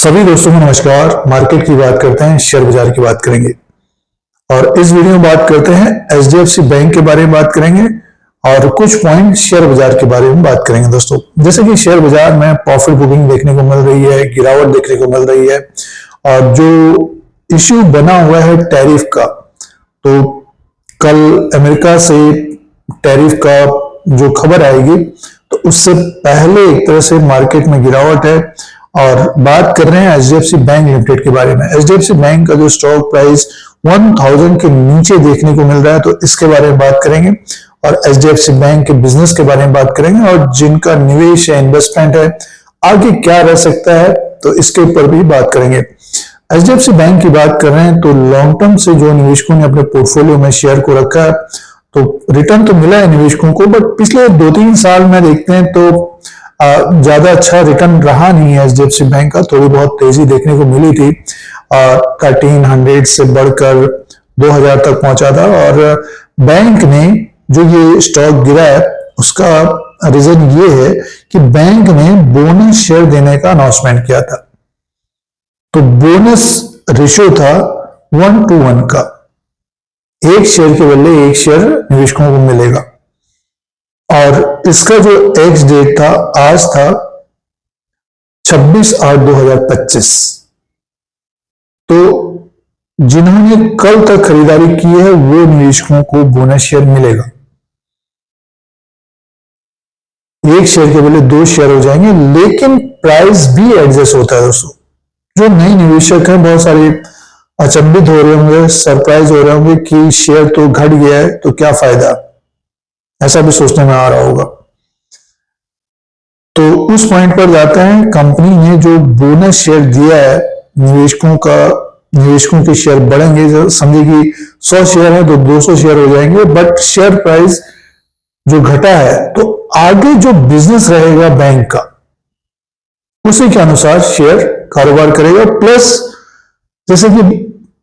सभी दोस्तों को नमस्कार। मार्केट की बात करते हैं, शेयर बाजार की बात करेंगे और इस वीडियो में बात करते हैं एचडीएफसी बैंक के बारे में बात करेंगे और कुछ पॉइंट शेयर बाजार के बारे में बात करेंगे। दोस्तों, जैसे कि शेयर बाजार में प्रॉफिट बुकिंग देखने को मिल रही है, गिरावट देखने को मिल रही है और जो इश्यू बना हुआ है टैरिफ का, तो कल अमेरिका से टैरिफ का जो खबर आएगी तो उससे पहले एक तरह से मार्केट में गिरावट है। और बात कर रहे हैं एचडीएफसी बैंक लिमिटेड के बारे में। एचडीएफसी बैंक का जो स्टॉक प्राइस 1000 के नीचे देखने को मिल रहा है, तो इसके बारे में बात करेंगे और एचडीएफसी बैंक के बिजनेस के बारे में बात करेंगे और जिनका निवेश है, इन्वेस्टमेंट है, आगे क्या रह सकता है, तो इसके ऊपर भी बात करेंगे। एचडीएफसी बैंक की बात कर रहे हैं तो लॉन्ग टर्म से जो निवेशकों ने अपने पोर्टफोलियो में शेयर को रखा है तो रिटर्न तो मिला है निवेशकों को, बट पिछले 2-3 साल में देखते हैं तो ज्यादा अच्छा रिटर्न रहा नहीं है एचडीएफसी बैंक का। थोड़ी बहुत तेजी देखने को मिली थी, 1300 से बढ़कर 2000 तक पहुंचा था और बैंक ने जो ये स्टॉक गिरा है उसका रीजन ये है कि बैंक ने बोनस शेयर देने का अनाउंसमेंट किया था। तो बोनस रेशियो था 1:1 का, एक शेयर के बदले एक शेयर निवेशकों को मिलेगा और इसका जो एक्स डेट था आज था 26/8/2025। तो जिन्होंने कल तक खरीदारी की है वो निवेशकों को बोनस शेयर मिलेगा। एक शेयर के बदले 2 शेयर हो जाएंगे, लेकिन प्राइस भी एडजस्ट होता है। दोस्तों, जो नए निवेशक हैं बहुत सारे अचंभित हो रहे होंगे, सरप्राइज हो रहे होंगे कि शेयर तो घट गया है तो क्या फायदा, ऐसा भी सोचने में आ रहा होगा। तो उस पॉइंट पर जाते हैं। कंपनी ने जो बोनस शेयर दिया है निवेशकों के शेयर बढ़ेंगे। समझिए कि 100 शेयर है तो 200 शेयर हो जाएंगे, बट शेयर प्राइस जो घटा है तो आगे जो बिजनेस रहेगा बैंक का उसी के अनुसार शेयर कारोबार करेगा। प्लस जैसे कि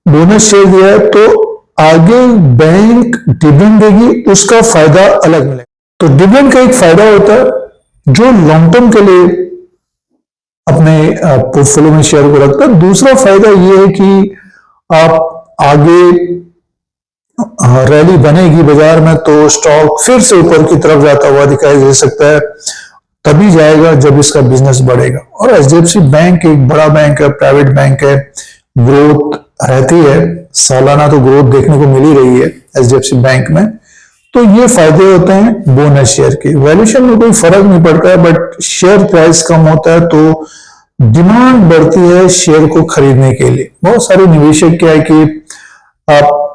बोनस शेयर दिया है तो आगे बैंक डिविडेंड देगी, उसका फायदा अलग मिलेगा। तो डिविडेंड का एक फायदा होता है जो लॉन्ग टर्म के लिए अपने पोर्टफोलियो में शेयर को रखता है। दूसरा फायदा यह है कि आप आगे रैली बनेगी बाजार में तो स्टॉक फिर से ऊपर की तरफ जाता हुआ दिखाई दे सकता है, तभी जाएगा जब इसका बिजनेस बढ़ेगा। और एचडीएफसी बैंक एक बड़ा बैंक है, प्राइवेट बैंक है, ग्रोथ रहती है, सालाना तो ग्रोथ देखने को मिल ही रही है एचडीएफसी बैंक में। तो ये फायदे होते हैं बोनस शेयर के। वैल्यूएशन में कोई फर्क नहीं पड़ता है, बट शेयर प्राइस कम होता है तो डिमांड बढ़ती है शेयर को खरीदने के लिए। बहुत सारे निवेशक क्या है कि आप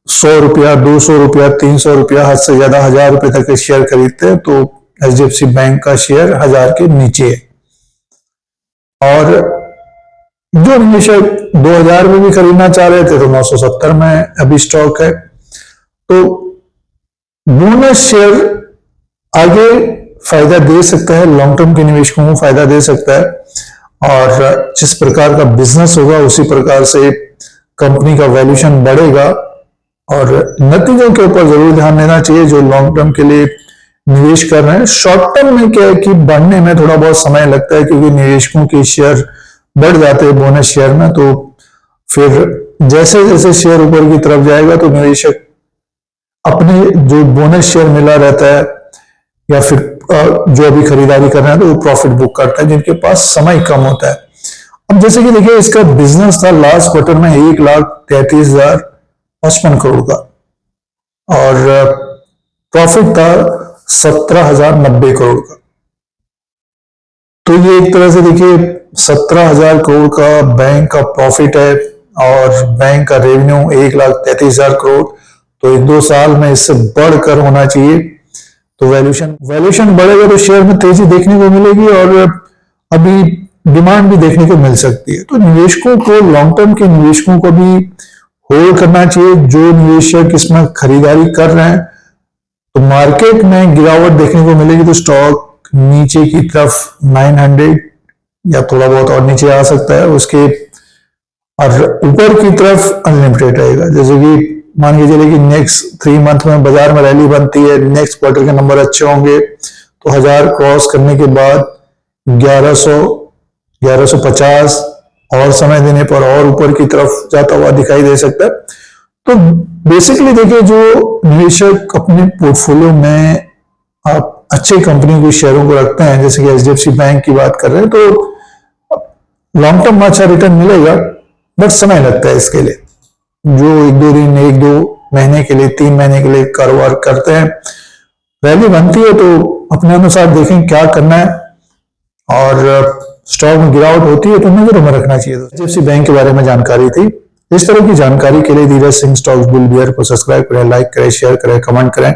100 रुपया, 200 रुपया, 300 रुपया, हद से ज्यादा 1000 रुपए तक के शेयर खरीदते हैं। तो एचडीएफसी बैंक का शेयर 1000 के नीचे है और जो निवेशक 2000 में भी खरीदना चाह रहे थे तो 970 में अभी स्टॉक है। तो बोनस शेयर आगे फायदा दे सकता है, लॉन्ग टर्म के निवेशकों को फायदा दे सकता है और जिस प्रकार का बिजनेस होगा उसी प्रकार से कंपनी का वैल्यूएशन बढ़ेगा और नतीजों के ऊपर जरूर ध्यान देना चाहिए जो लॉन्ग टर्म के लिए निवेश कर रहे हैं। शॉर्ट टर्म में क्या है कि बढ़ने में थोड़ा बहुत समय लगता है क्योंकि निवेशकों के शेयर बढ़ जाते हैं बोनस शेयर में, तो फिर जैसे जैसे शेयर ऊपर की तरफ जाएगा तो निवेशक अपने जो बोनस शेयर मिला रहता है या फिर जो अभी खरीदारी कर रहे हैं तो वो प्रॉफिट बुक करता है जिनके पास समय कम होता है। अब जैसे कि देखिए इसका बिजनेस था लास्ट क्वार्टर में 1,33,055 करोड़ का और प्रॉफिट था 17,090 करोड़ का। तो ये एक तरह से देखिए 17,000 करोड़ का बैंक का प्रॉफिट है और बैंक का रेवेन्यू 1,33,000 करोड़। तो 1-2 साल में इससे बढ़कर होना चाहिए। तो वैल्यूएशन बढ़ेगा तो शेयर में तेजी देखने को मिलेगी और अभी डिमांड भी देखने को मिल सकती है। तो निवेशकों को, लॉन्ग टर्म के निवेशकों को भी होल्ड करना चाहिए। जो निवेशक इसमें खरीदारी कर रहे हैं तो मार्केट में गिरावट देखने को मिलेगी तो स्टॉक नीचे की तरफ 900 या थोड़ा बहुत और नीचे आ सकता है उसके, और ऊपर की तरफ अनलिमिटेड रहेगा। जैसे कि मान के चलिए कि नेक्स्ट 3 मंथ में बाजार में रैली बनती है, नेक्स्ट क्वार्टर के नंबर अच्छे होंगे तो 1000 क्रॉस करने के बाद 1100, 1150 और समय देने पर और ऊपर की तरफ जाता हुआ दिखाई दे सकता है। तो बेसिकली देखिए, जो निवेशक अपने पोर्टफोलियो में आप अच्छे कंपनी के शेयरों को रखते हैं, जैसे कि एचडीएफसी बैंक की बात कर रहे हैं, तो लॉन्ग टर्म में अच्छा रिटर्न मिलेगा, बट समय लगता है इसके लिए। जो एक दो महीने के लिए, 3 महीने के लिए कारोबार करते हैं, रैली बनती है तो अपने अनुसार देखें क्या करना है, और स्टॉक में गिरावट होती है तो नजरों में रखना चाहिए। एचडीएफसी बैंक के बारे में जानकारी थी। इस तरह की जानकारी के लिए Dheeraj Singh stocks bull beer को सब्सक्राइब करें, लाइक करें, शेयर करें, कमेंट करें।